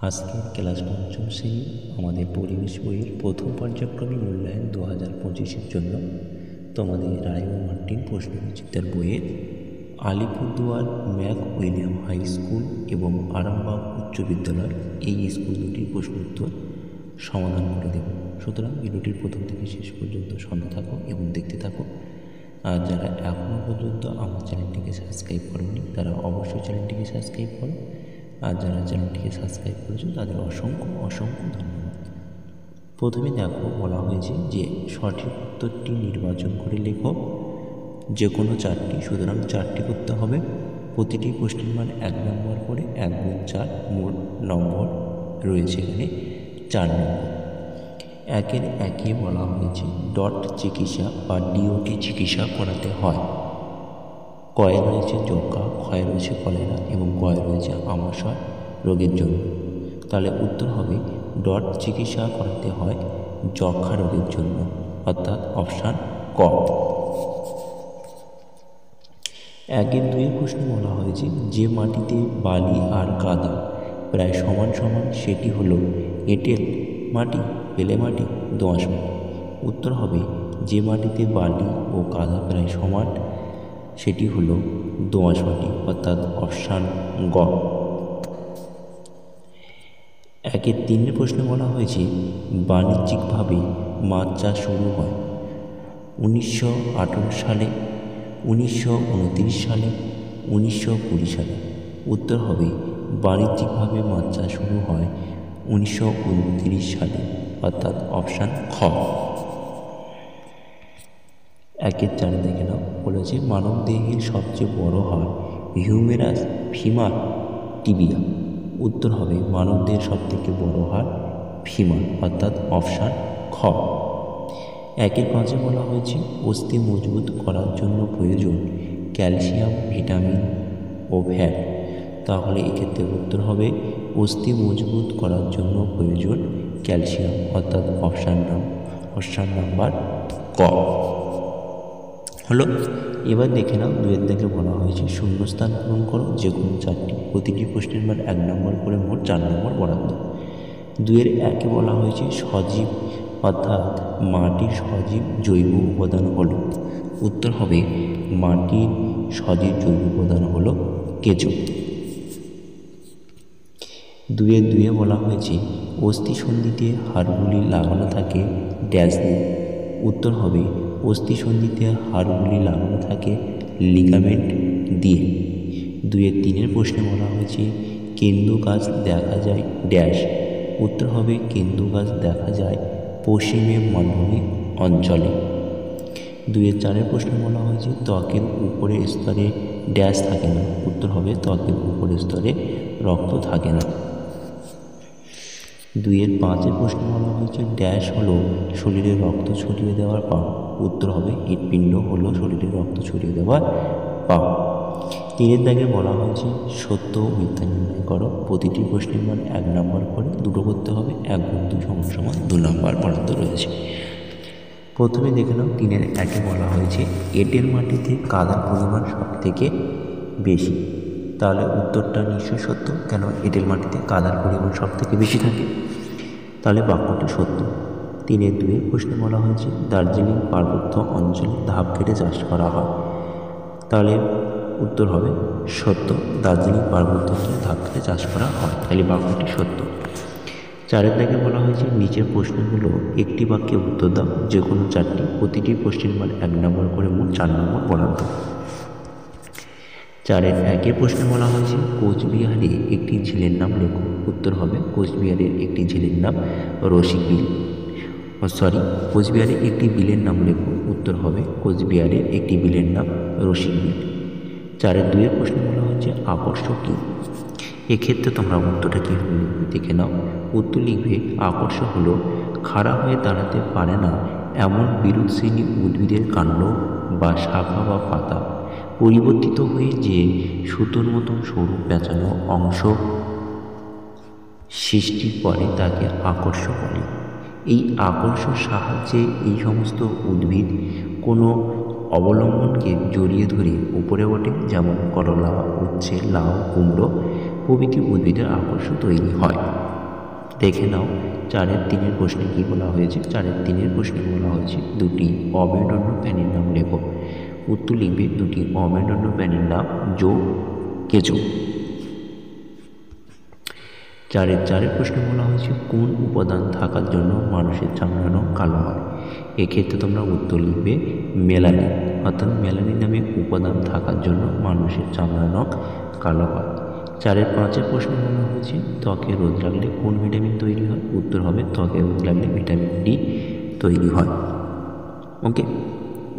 আজকের ক্লাস পঞ্চম শ্রেণী আমাদের পরিবেশ বইয়ের প্রথম পর্যায়ক্রমে মূল্যায়ন 2025-এর জন্য তোমাদের রায় ও মার্টিন প্রশ্নবিচিত্রার বইয়ের Alipurduar Mac William high school এবং আরামবাগ উচ্চ বিদ্যালয় এই স্কুল দুটির প্রশ্ন উত্তর সমাধান করে দেব। সুতরাং ভিডিওটির প্রথম থেকে শেষ পর্যন্ত সঙ্গে থাকো এবং দেখতে থাকো। আর যারা এখনও পর্যন্ত আমার চ্যানেলটিকে সাবস্ক্রাইব করেনি তারা অবশ্যই চ্যানেলটিকে সাবস্ক্রাইব করো, আর যারা চ্যানেলটিকে সাবস্ক্রাইব করেছেন তাদের অসংখ্য অসংখ্য ধন্যবাদ। প্রথমে দেখো বলা হয়েছে যে সঠিক উত্তরটি নির্বাচন করে লেখো যে কোনো চারটি, সুতরাং চারটি করতে হবে। প্রতিটি প্রশ্নের মান 1 নম্বর করে 1 গুণ 4 মোট নম্বর রয়েছে এখানে 4 নম্বর। একের একে বলা হয়েছে ডট চিকিৎসা বা ডিওটি চিকিৎসা করাতে হয়। কয়ে রয়েছে যক্ষা, ক্ষয়ে রয়েছে কলেরা এবং গয়ে রয়েছে আমাশয় রোগের জন্য। তাহলে উত্তর হবে ডট চিকিৎসা করাতে হয় যক্ষা রোগের জন্য, অর্থাৎ অপশান ক। একের দুইয়ের প্রশ্নে বলা হয়েছে যে মাটিতে বালি আর কাদা প্রায় সমান সমান সেটি হলো এঁটেল মাটি, বেলে মাটি, দোআঁশ মাটি। উত্তর হবে যে মাটিতে বালি ও কাদা প্রায় সমান সেটি হলো দোআঁশ মাটি, অর্থাৎ অপশান গ। একের তিনের প্রশ্নে বলা হয়েছে বাণিজ্যিকভাবে মাছ চাষ শুরু হয় 1918 সালে, 1929 সালে, 1920 সালে। উত্তর হবে বাণিজ্যিকভাবে মাছ চাষ শুরু হয় 1929 সালে, অর্থাৎ অপশান খ। একের চারে দেখে নাও বলেছে মানব দেহের সবচেয়ে বড় হাড় হিউমেরাস, ফিমার, টিবিয়া। উত্তর হবে মানব দেহের সবথেকে বড় হাড় ফিমার, অর্থাৎ অপশান খ। একের পাঁচে বলা হয়েছে অস্থি মজবুত করার জন্য প্রয়োজন ক্যালসিয়াম, ভিটামিন ও ফ্যাট। তাহলে এক্ষেত্রে উত্তর হবে অস্থি মজবুত করার জন্য প্রয়োজন ক্যালসিয়াম, অর্থাৎ অপশান নাম্বার ক হলো। এবার দেখে নাও দুয়ের দাগে বলা হয়েছে শূন্যস্থান পূরণ করো যে কোনো চারটি। প্রতিটি প্রশ্নের মান 1 নম্বর করে মোট 4 নম্বর বরাদ্দ। দুয়ের একে বলা হয়েছে সজীব অর্থাৎ মাটির সজীব জৈব উপাদান হলো। উত্তর হবে মাটির সজীব জৈব উপাদান হলো কেঁচো। দুয়ের দুয়ে বলা হয়েছে অস্থিসন্ধিতে হাড়গুলি লাগানো থাকে ড্যাশ দিয়ে। উত্তর হবে অস্থিসন্ধিতে হাড়গুলি লাগানো থাকে লিগামেন্ট দিয়ে। দুয়ের তিনের প্রশ্নে বলা হয়েছে কেন্দু গাছ দেখা যায় ড্যাশ। উত্তর হবে কেন্দু গাছ দেখা যায় পশ্চিমে মালভূমি অঞ্চলে। দুয়ের চারের প্রশ্নে বলা হয়েছে ত্বকের উপরের স্তরে ড্যাশ থাকে না। উত্তর হবে ত্বকের উপরের স্তরে রক্ত থাকে না। দুয়ের পাঁচের প্রশ্নে বলা হয়েছে ড্যাশ হলো শরীরে রক্ত ছড়িয়ে দেওয়ার পাম্প। উত্তর হবে হৃৎপিণ্ড হলো শরীরে রক্ত ছড়িয়ে দেওয়ার পাম্প। তিনের দাগে বলা হয়েছে সত্য ও মিথ্যা নির্ণয় করো। প্রতিটি প্রশ্নের মান 1 নম্বর করে, দুটো করতে হবে। 1 গুণ 2 সমান 2 নম্বর বরাদ্দ রয়েছে। প্রথমে দেখে নাও তিনের একে বলা হয়েছে এঁটেল মাটিতে কাদার পরিমাণ সব থেকে বেশি। তাহলে উত্তরটা নিশ্চয়ই সত্য, কেন এঁটেল মাটিতে কাদার পরিমাণ সব থেকে বেশি থাকে। তাহলে বাক্যটি সত্য। তিনের দুয়ের প্রশ্নে বলা হয়েছে দার্জিলিং পার্বত্য অঞ্চলে ধাপ কেটে চাষ করা হয়। তাহলে উত্তর হবে সত্য, দার্জিলিং পার্বত্য অঞ্চলে ধাপ কেটে চাষ করা হয়। তাহলে বাক্যটি সত্য। চারের দাগে বলা হয়েছে নিচের প্রশ্নগুলো একটি বাক্যে উত্তর দাও যে কোনো চারটি। প্রতিটি প্রশ্নের মান 1 নম্বর করে মোট 4 নম্বর বরাদ্দ। চারের একে প্রশ্নে বলা হয়েছে কোচবিহারে একটি ঝিলের নাম লেখো। উত্তর হবে কোচবিহারের একটি ঝিলের নাম রসিক বিল। কোচবিহারে একটি বিলের নাম লেখো। উত্তর হবে কোচবিহারের একটি বিলের নাম রসিক বিল। চারের দুয়ের প্রশ্নে বলা হয়েছে আকর্ষ কী। এক্ষেত্রে তোমরা উত্তরটা কী হবে দেখে নাও। উত্তর লিখবে আকর্ষ হলো খাড়া হয়ে দাঁড়াতে পারে না এমন বিরুৎ শ্রেণী উদ্ভিদের কাণ্ড বা শাখা বা পাতা পরিবর্তিত হয়ে যে সুতোর মতন সরু পেঁচানো অংশ সৃষ্টি করে তাকে আকর্ষ বলে। এই আকর্ষর সাহায্যে এই সমস্ত উদ্ভিদ কোনো অবলম্বনকে জড়িয়ে ধরে উপরে ওঠে, যেমন করলা, উচ্ছে, লাউ, কুমড়ো প্রভৃতি উদ্ভিদের আকর্ষ তৈরি হয়। দেখে নাও 4-3 প্রশ্নে কী বলা হয়েছে। 4-3 প্রশ্নে বলা হয়েছে দুটি অমেরুদণ্ড প্রাণীর নাম লেখো। উত্তর লিখবে দুটি অমেরুদণ্ড প্রাণীর নাম জো কেঁচো। 4-4 প্রশ্নে বলা হয়েছে কোন উপাদান থাকার জন্য মানুষের চামড়ার রং কালো হয়। এক্ষেত্রে তোমরা উত্তর লিখবে মেলানিন, অর্থাৎ মেলানিন নামে উপাদান থাকার জন্য মানুষের চামড়ার রং কালো হয়। 4-5 প্রশ্নে বলা হয়েছে ত্বকে রোদ লাগলে কোন ভিটামিন তৈরি হয়। উত্তর হবে ত্বকে রোদ লাগলে ভিটামিন ডি তৈরি হয়। ওকে,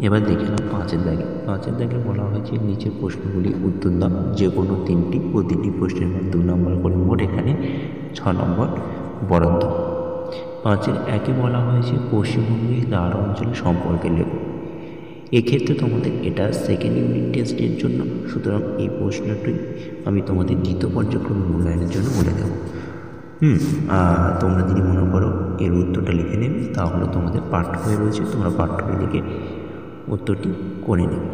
এবার দেখে নাও 5-এর দাগে। 5-এর দাগে বলা হয়েছে নিচের প্রশ্নগুলি উত্তর দাও, যে কোনো 3টি, প্রতিটি প্রশ্নের মান 2 নম্বর করে, মোট এখানে 6 নম্বর বরাদ্দ। 5-1 বলা হয়েছে পশ্চিমবঙ্গের দ্বার অঞ্চলের সম্পর্কে লেখো। এক্ষেত্রে তোমাদের এটা সেকেন্ড ইউনিট টেস্টের জন্য, সুতরাং এই প্রশ্নটি আমি তোমাদের দ্বিতীয় পর্যায়ক্রমিক মূল্যায়নের জন্য বলে দেবো। তোমরা যদি মনে করো এর উত্তরটা লিখে নেবে, তাহলে তোমাদের পাঠ্য বই রয়েছে, তোমরা পাঠ্য বই লিখে উত্তরটি করে নেবে।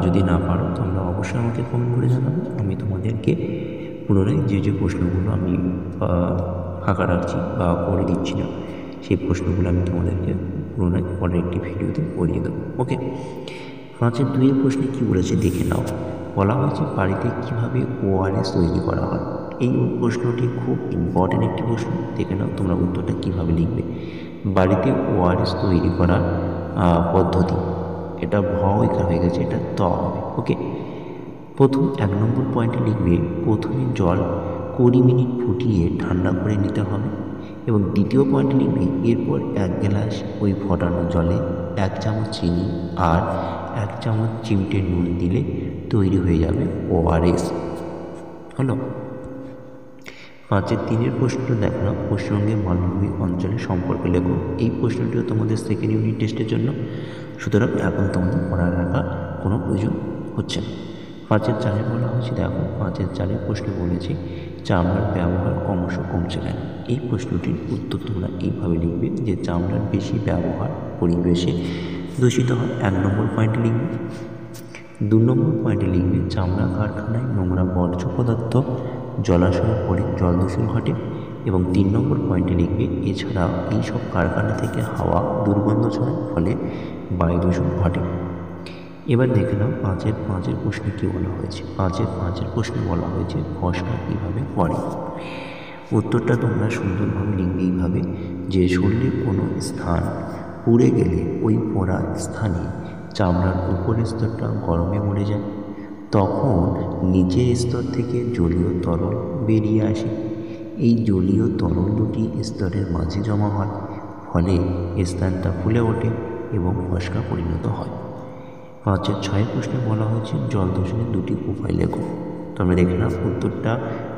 যদি না পারো তোমরা অবশ্যই আমাকে কমেন্ট করে জানাবে, আমি তোমাদেরকে পুনরায় যে প্রশ্নগুলো আমি ফাঁকা রাখছি বা করে দিচ্ছি না, সেই প্রশ্নগুলো আমি তোমাদেরকে পুনরায় পরের একটি ভিডিওতে করিয়ে দেবো। ওকে, 5-2 প্রশ্নে কী বলেছে দেখে নাও। বলা হয়েছে বাড়িতে কীভাবে ORS তৈরি করা হয়। এই প্রশ্নটি খুব ইম্পর্টেন্ট একটি প্রশ্ন, দেখে নাও তোমরা উত্তরটা কীভাবে লিখবে। বাড়িতে ORS তৈরি করার পদ্ধতি, এটা ভয়কার হয়ে গেছে, এটা ত হবে। ওকে, প্রথম 1 নম্বর পয়েন্টে লিখবে প্রথমে জল 20 মিনিট ফুটিয়ে ঠান্ডা করে নিতে হবে, এবং দ্বিতীয় পয়েন্টে লিখবে এরপর 1 গ্লাস ওই ফোটানো জলে 1 চামচ চিনি আর 1 চামচ চিমটে নুন দিলে তৈরি হয়ে যাবে ORS। হলো। 5-3 প্রশ্নটা দেখো না, পশ্চিমবঙ্গের মালভূমি অঞ্চলের সম্পর্কে লেখো। এই প্রশ্নটিও তোমাদের সেকেন্ড ইউনিট টেস্টের জন্য, সুতরাং এখন তোমাদের পড়া রাখা কোনো প্রয়োজন হচ্ছে না। 5-4 বলা হয়েছে, দেখো 5-4 প্রশ্ন বলেছি চামড়ার ব্যবহার ক্রমশ কমছে কেন। এই প্রশ্নটির উত্তর তোমরা এইভাবে লিখবে যে চামড়ার বেশি ব্যবহার পরিবেশে দূষিত হয়। 1 নম্বর পয়েন্টে লিখবে। 2 নম্বর পয়েন্টে লিখবে চামড়া কারখানায় নোংরা বর্জ্য পদার্থ জলাশয়ে পড়ে জল দূষণ ঘটে, এবং 3 নম্বর পয়েন্টে লিখবে এছাড়া এইসব কারখানা থেকে হাওয়া দুর্গন্ধ ছড়ায়, ফলে বায়ু দূষণ ঘটে। এবার দেখে নাও 5-5 প্রশ্নে কী বলা হয়েছে। 5-5 প্রশ্নে বলা হয়েছে ফসকা কীভাবে পড়ে। উত্তরটা তোমরা সুন্দরভাবে লিখবে এইভাবে যে শরীরের কোনো স্থান পুড়ে গেলে ওই পোড়া স্থানে চামড়ার উপরের স্তরটা গরমে মরে যায়, তখন নিচের স্তর থেকে জলীয় তরল বেরিয়ে আসে। এই জলীয় তরল দুটি স্তরের মাঝে জমা হয়, ফলে স্থানটা ফুলে ওঠে এবং ফসকা পরিণত হয়। 5-6 প্রশ্নে বলা হয়েছে জল দূষণের 2টি উপায় লেখো। তোমরা দেখে নাও উত্তরটা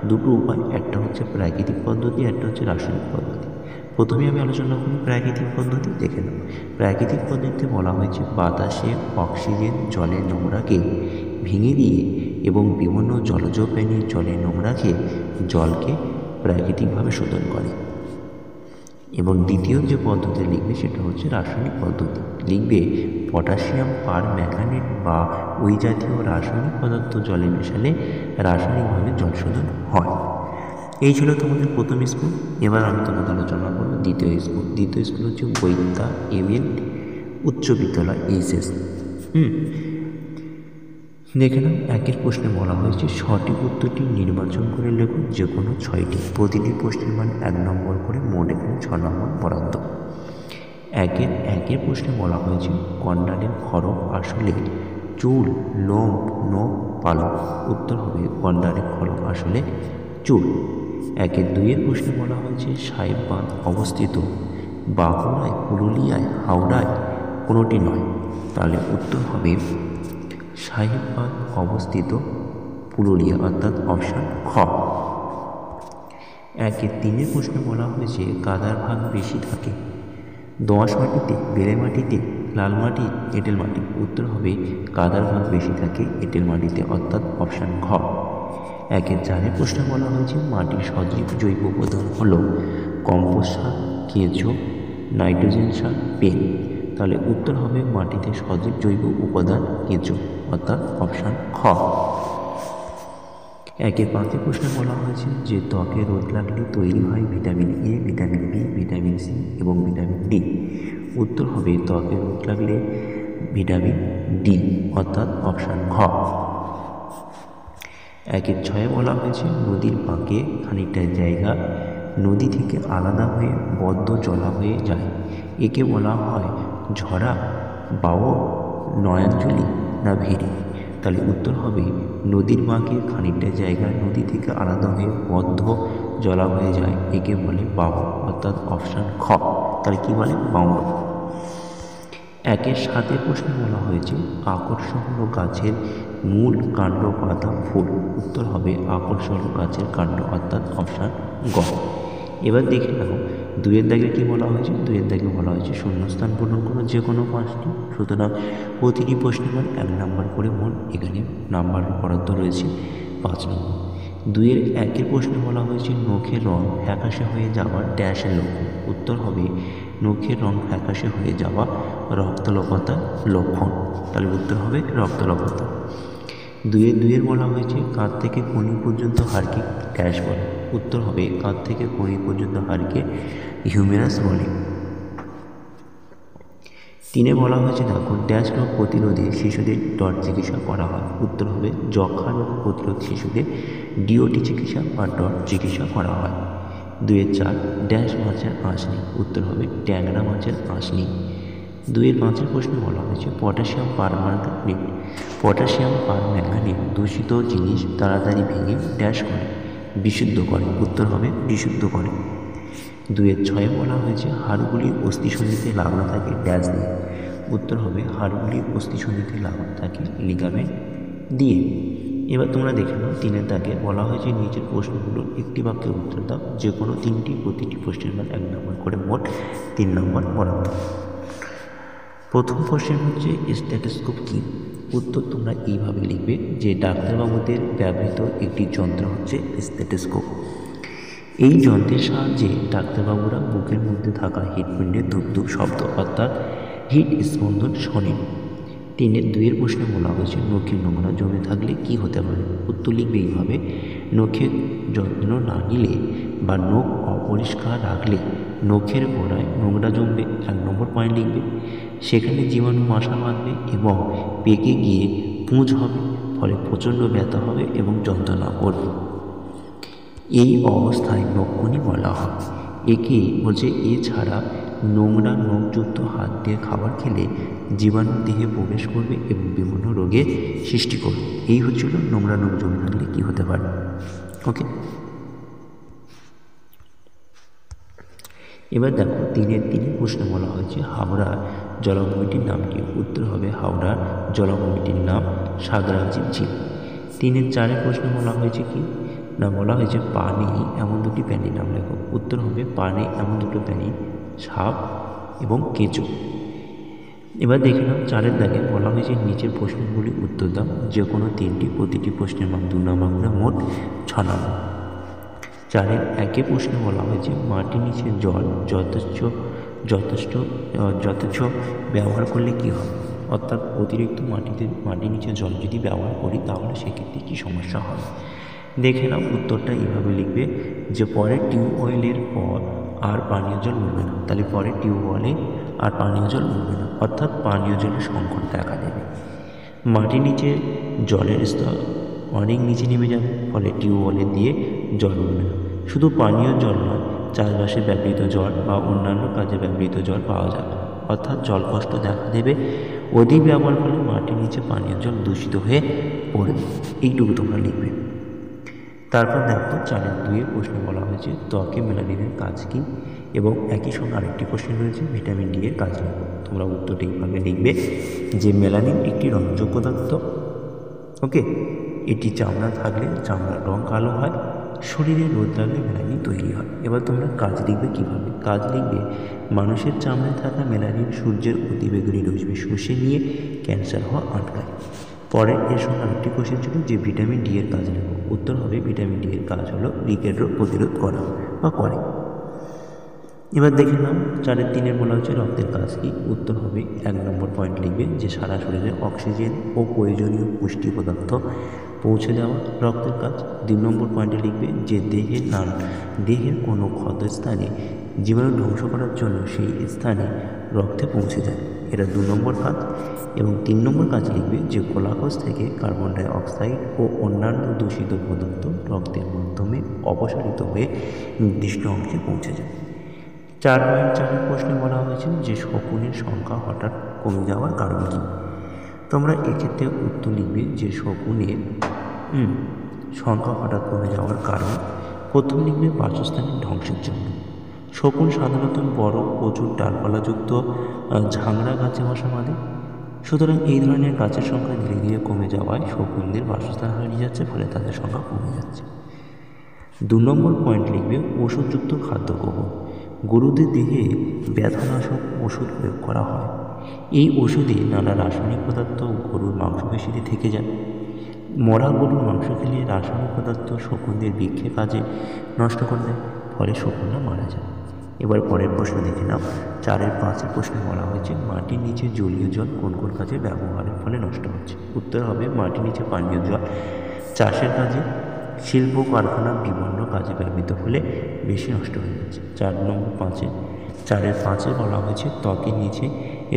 2টো উপায়, একটা হচ্ছে প্রাকৃতিক পদ্ধতি, একটা হচ্ছে রাসায়নিক পদ্ধতি। প্রথমে আমি আলোচনা করি প্রাকৃতিক পদ্ধতি। দেখে নাও প্রাকৃতিক পদ্ধতিতে বলা হয়েছে বাতাসে অক্সিজেন জলের নোংরাকে ভেঙে দিয়ে এবং বিভিন্ন জলজ প্রাণীর জলের নোংরাকে জলকে প্রাকৃতিকভাবে শোধন করে। এবং দ্বিতীয় যে পদ্ধতি লিখবে সেটা হচ্ছে রাসায়নিক পদ্ধতি। লিখবে পটাশিয়াম পার ম্যাঙ্গানেট বা ওই জাতীয় রাসায়নিক পদার্থ জলে মেশালে রাসায়নিকভাবে জল শোধন হয়। এই ছিল তোমাদের প্রথম স্কুল। এবার আমি তোমাদের আলোচনা করবো দ্বিতীয় স্কুল। দ্বিতীয় স্কুল হচ্ছে বৈদ্যা এমএল উচ্চ বিদ্যালয় HS। দেখে নাও 1 প্রশ্নে বলা হয়েছে সঠিক উত্তরটি নির্বাচন করে লেখো, যে কোনো 6টি। প্রতিটি প্রশ্নের মান 1 নম্বর করে, মোট এখানে 6 নম্বর বরাদ্দ। 1 প্রশ্নে বলা হয়েছে গন্ডারের খড়গ আসলে চুল, লোম, নখ, পালক। উত্তর হবে গন্ডারের খড়গ আসলে চুল। 2 প্রশ্নে বলা হয়েছে সাহেব বাঁধ অবস্থিত বাঁকুড়ায়, পুরুলিয়ায়, হাওড়ায়, কোনোটি নয়, তাহলে উত্তর হবে সাহেব বাঁধ অবস্থিত পুরুলিয়া, অর্থাৎ অপশান খ। 3 প্রশ্নে বলা হয়েছে কাদার ভাগ বেশি থাকে দোআঁশ মাটিতে, বেলে মাটিতে, লাল মাটি, এঁটেল মাটি। উত্তর হবে কাদার ভাগ বেশি থাকে এঁটেল মাটিতে, অর্থাৎ অপশান ঘ। 4 প্রশ্নে বলা হয়েছে মাটির সজীব জৈব উপাদান হল কম্পোস্ট সার, কেঁচো, নাইট্রোজেন সার, পেন। তাহলে উত্তর হবে মাটিতে সজীব জৈব উপাদান কেঁচো, অর্থাৎ অপশান খ। একের 5 প্রশ্নে বলা হয়েছে যে ত্বকে রোদ লাগলে তৈরি হয় vitamin A, vitamin B, vitamin C এবং ভিটামিন ডি। উত্তর হবে ত্বকে রোদ লাগলে ভিটামিন ডি, অর্থাৎ অপশান ঘ। একের 6 বলা হয়েছে নদীর বাঁকে খানিকটা জায়গা নদী থেকে আলাদা হয়ে বদ্ধ জলা হয়ে যায়, একে বলা হয় ঝরা, বাওর, নয়াঞ্জলি না ভেরি। তাহলে উত্তর হবে নদীর বাঁকে খানিকটা জায়গা নদী থেকে আলাদা হয়ে বদ্ধ জলা হয়ে যায়, একে বলে বাওর, অর্থাৎ অপশান খ। তাহলে কি বলে? বাওর। একের 7 প্রশ্নে বলা হয়েছে আকর্ষণ হলো গাছের মূল, কাণ্ড, পাতা, ফুল। উত্তর হবে আকর্ষণ হলো গাছের কাণ্ড, অর্থাৎ অপশান গ। এবার দেখে নাও 2-এর দাগে কি বলা হয়েছে। 2-এর দাগে বলা হয়েছে শূন্যস্থান পূরণ করো যে কোনো 5টি। সুতরাং প্রতিটি প্রশ্নের মান 1 নাম্বার করে মোট এখানে নাম্বার বরাদ্দ রয়েছে 5 নম্বর। 2-এর 1-এর প্রশ্নে বলা হয়েছে নখের রং ফ্যাকাশে হয়ে যাওয়ার ড্যাশের লক্ষণ। উত্তর হবে নখের রং ফ্যাকাশে হয়ে যাওয়া রক্তলবতার লক্ষণ। তাহলে উত্তর হবে রক্তলবতা। 2-এর বলা হয়েছে কাঁধ থেকে কনি পর্যন্ত হাড়কে ড্যাশ বলে। উত্তর হবে কাঁধ থেকে কনি পর্যন্ত হাড়কে হিউমেরাস বলে। 3-এ বলা হয়েছে দেখো ড্যাশ রোগ প্রতিরোধে শিশুদের ডট চিকিৎসা করা হয়। উত্তর হবে যক্ষা রোগ প্রতিরোধ শিশুদের ডিওটি চিকিৎসা বা ডট চিকিৎসা করা হয়। 2-এর 4 ড্যাশ মাছের আঁশ নেই। উত্তর হবে ট্যাংরা মাছের আঁশ নেই। 2-এর 5-এর প্রশ্নে বলা হয়েছে পটাশিয়াম পারম্যাঙ্গানেট দূষিত জিনিস তাড়াতাড়ি ভেঙে ড্যাশ করে, বিশুদ্ধ করে। উত্তর হবে বিশুদ্ধ করে। 2-এর 6-এ বলা হয়েছে হাড়গুলি অস্থিসন্ধিতে লাগানো থাকে ড্যাশ দিয়ে। উত্তর হবে হাড়গুলি অস্থিসন্ধিতে লাগানো থাকে লিগামেন্ট দিয়ে। এবার তোমরা দেখে নাও 3-এর দাগে বলা হয়েছে নিচের প্রশ্নগুলোর একটি বাক্যে উত্তর দাও যে কোনো 3টি, প্রতিটি প্রশ্নের মান 1 নম্বর করে মোট 3 নম্বর বরাদ্দ। প্রথম প্রশ্ন হচ্ছে স্টেথোস্কোপ কী। উত্তর তোমরা এইভাবে লিখবে যে ডাক্তারবাবুদের ব্যবহৃত একটি যন্ত্র হচ্ছে স্টেথোস্কোপ। এই যন্ত্রের সাহায্যে ডাক্তারবাবুরা বুকের মধ্যে থাকা হৃৎপিণ্ডের ধুপ ধুপ শব্দ অর্থাৎ হৃদ স্পন্দন শোনেন। 3-এর 2-এর প্রশ্নে বলা হয়েছে নখে নোংরা জমে থাকলে কি হতে পারে। উত্তর লিখবে এইভাবে নখের যত্ন না নিলে বা নখ অপরিষ্কার রাখলে নখের গোড়ায় নোংরা জমবে, 1 নম্বর পয়েন্ট লিখবে। সেখানে জীবাণু বাসা বাঁধবে এবং পেকে গিয়ে পুঁজ হবে, ফলে প্রচণ্ড ব্যথা হবে এবং যন্ত্রণা করবে। এই অবস্থায় নখকুনি বলা হয়। একে বলছে এছাড়া নোংরা নখযুক্ত হাত দিয়ে খাবার খেলে জীবাণু দেহে প্রবেশ করবে এবং বিভিন্ন রোগের সৃষ্টি করবে। এই হচ্ছিল নোংরা নখ জমে থাকলে কী হতে পারে। ওকে, এবার দেখো 3-এর 3 প্রশ্ন বলা হয়েছে হাওড়া জলাভূমিটির নাম কি। উত্তর হবে হাওড়া জলাভূমিটির নাম সাঁতরাগাছি ঝিল। 3-এর 4-এর প্রশ্ন বলা হয়েছে কি না, বলা হয়েছে পা নেই এমন দুটি প্রাণীর নাম লেখো। উত্তর হবে পা নেই এমন দুটো প্রাণী সাপ এবং কেঁচো। এবার দেখে নাও 4-এর দাগে বলা হয়েছে নিচের প্রশ্নগুলি উত্তর দাও যে কোনো 3টি, প্রতিটি প্রশ্নের মান 2 নম্বর করে মোট 6 নম্বর। 4-এর 1-এ প্রশ্নে বলা হয়েছে মাটির নিচে জল যথেচ্ছ ব্যবহার করলে কী হবে। অর্থাৎ অতিরিক্ত মাটির নিচে জল যদি ব্যবহার করি তাহলে সেক্ষেত্রে কী সমস্যা হবে। দেখে নাও উত্তরটা এইভাবে লিখবে যে পরে টিউবওয়েলের পর আর পানীয় জল উঠবে না। তাহলে পরে টিউবওয়েলে আর পানীয় জল উঠবে না, অর্থাৎ পানীয় জলের সংকট দেখা দেবে। মাটির নিচে জলের স্তর অনেক নিচে নেমে যাবে, ফলে টিউবওয়েলে দিয়ে জল উঠবে না। শুধু পানীয় জল নয়, চাষবাসে ব্যবহৃত জল বা অন্যান্য কাজে ব্যবহৃত জল পাওয়া যাবে, অর্থাৎ জল কষ্ট দেখা দেবে। অধিক ব্যবহার ফলে মাটির নিচে পানীয় জল দূষিত হয়ে পড়বে। এইটুকু তোমরা লিখবে। তারপর দেখো 4-এর 2-এ প্রশ্ন বলা হয়েছে ত্বকে মেলানিনের কাজ কী এবং একই সঙ্গে আরেকটি প্রশ্ন রয়েছে ভিটামিন ডি এর কাজ লিখো। তোমরা উত্তরটি এইভাবে লিখবে যে মেলানিন একটি রঞ্জক পদার্থ। ওকে, এটি চামড়া থাকলে চামড়ার রং কালো হয়, শরীরে রোদ লাগলে মেলানিন তৈরি হয়। এবার তোমরা কাজ লিখবে কীভাবে। কাজ লিখবে মানুষের চামড়ায় থাকা মেলানিন সূর্যের অতিবেগুনি রশ্মি শুষে নিয়ে ক্যান্সার হওয়া আটকায়। পরে এর সঙ্গে আরেকটি কোশ্চেন ছিল যে ভিটামিন ডি এর কাজ লিখো। উত্তর হবে ভিটামিন ডি এর কাজ হলো রিকেট রোগ প্রতিরোধ করা বা করে। এবার দেখে নাও 4-এর 3-এর বলা হচ্ছে রক্তের কাজ কি। উত্তর হবে 1 নম্বর পয়েন্ট লিখবে যে সারা শরীরে অক্সিজেন ও প্রয়োজনীয় পুষ্টি পদার্থ পৌঁছে দেওয়া রক্তের কাজ। 2 নম্বর পয়েন্টে লিখবে যে দেহের কোনো ক্ষতস্থানে জীবাণু ধ্বংস করার জন্য সেই স্থানে রক্তে পৌঁছে যায়, এটা 2 নম্বর কাজ। এবং 3 নম্বর কাজ লিখবে যে কোলাকোষ থেকে কার্বন ডাই অক্সাইড ও অন্যান্য দূষিত পদার্থ রক্তের মাধ্যমে অপসারিত হয়ে নির্দিষ্ট অংশে পৌঁছে যায়। 4.4 প্রশ্নে বলা হয়েছে যে শকুনের সংখ্যা হঠাৎ কমে যাওয়ার কারণ কী। তোমরা এক্ষেত্রে উত্তর লিখবে যে শকুনের সংখ্যা হঠাৎ কমে যাওয়ার কারণ প্রথম লিখবে বাসস্থানের ধ্বংসের জন্য। শকুন সাধারণত বড় প্রচুর ডালপালাযুক্ত ঝাংড়া গাছে বাসা বাঁধে, সুতরাং এই ধরনের গাছের সংখ্যা ধীরে ধীরে কমে যাওয়ায় শকুনদের বাসস্থান হারিয়ে যাচ্ছে, ফলে তাদের সংখ্যা কমে যাচ্ছে। 2 নম্বর পয়েন্ট লিখবে ওষুধযুক্ত খাদ্য গ্রহণ। গরুদের দেহে ব্যথানাশক ওষুধ প্রয়োগ করা হয়, এই ওষুধে নানা রাসায়নিক পদার্থ গরুর মাংসপেশিতে থেকে যায়। মরা গরুর মাংস খেলে রাসায়নিক পদার্থ শকুনদের বৃক্ষে কাজে নষ্ট করে দেয়, ফলে শকুনরা মারা যায়। এবার পরের প্রশ্ন দেখে নাও। 4.5 প্রশ্নে বলা হয়েছে মাটির নিচে জলীয় জল কোন কোন কাজে ব্যবহারের ফলে নষ্ট হচ্ছে। উত্তর হবে মাটির নিচে পানীয় জল চাষের কাজে, শিল্প কারখানা বিভিন্ন কাজে ব্যবহৃত হলে বেশি নষ্ট হয়ে যাচ্ছে। 4.5 বলা হয়েছে ত্বকের নিচে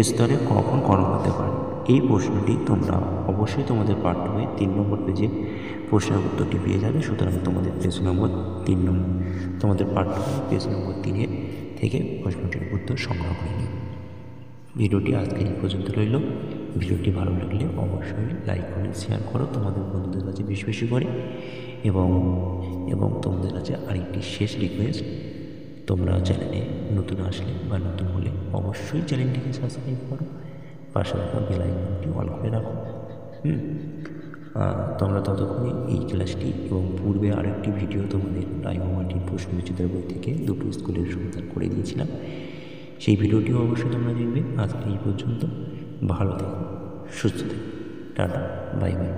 স্তরে কখন গরম হতে পারে। এই প্রশ্নটি তোমরা অবশ্যই তোমাদের পাঠ্য বইয়ে 3 নম্বর পেজে প্রশ্নের উত্তরটি পেয়ে যাবে, সুতরাং তোমাদের পেজ নম্বর 3 তোমাদের পাঠ্য পেজ নম্বর 3 থেকে প্রশ্নটির উত্তর সংগ্রহ করে নিও। ভিডিওটি আজকে এই পর্যন্ত রইল। ভিডিওটি ভালো লাগলে অবশ্যই লাইক করে শেয়ার করো তোমাদের বন্ধুদের কাছে বেশি বেশি করে। এবং তোমাদের কাছে আরেকটি শেষ রিকোয়েস্ট, তোমরা চ্যানেলে নতুন আসলে বা নতুন হলে অবশ্যই চ্যানেলটিকে সাবস্ক্রাইব করো, পাশে রাখা বেল আইকনটি অল করে রাখো। তোমরা ততক্ষণে এই ক্লাসটি এবং পূর্বে আরেকটি ভিডিও তোমাদের রায়মা মার্টিন প্রশ্নবিচিত্র বই থেকে দুটো স্কুলের সমাধান করে দিয়েছিলাম, সেই ভিডিওটিও অবশ্যই তোমরা দেখবে। আজকে এই পর্যন্ত, ভালো থেকো, সুস্থ থেকো, টাটা, বাই বাই।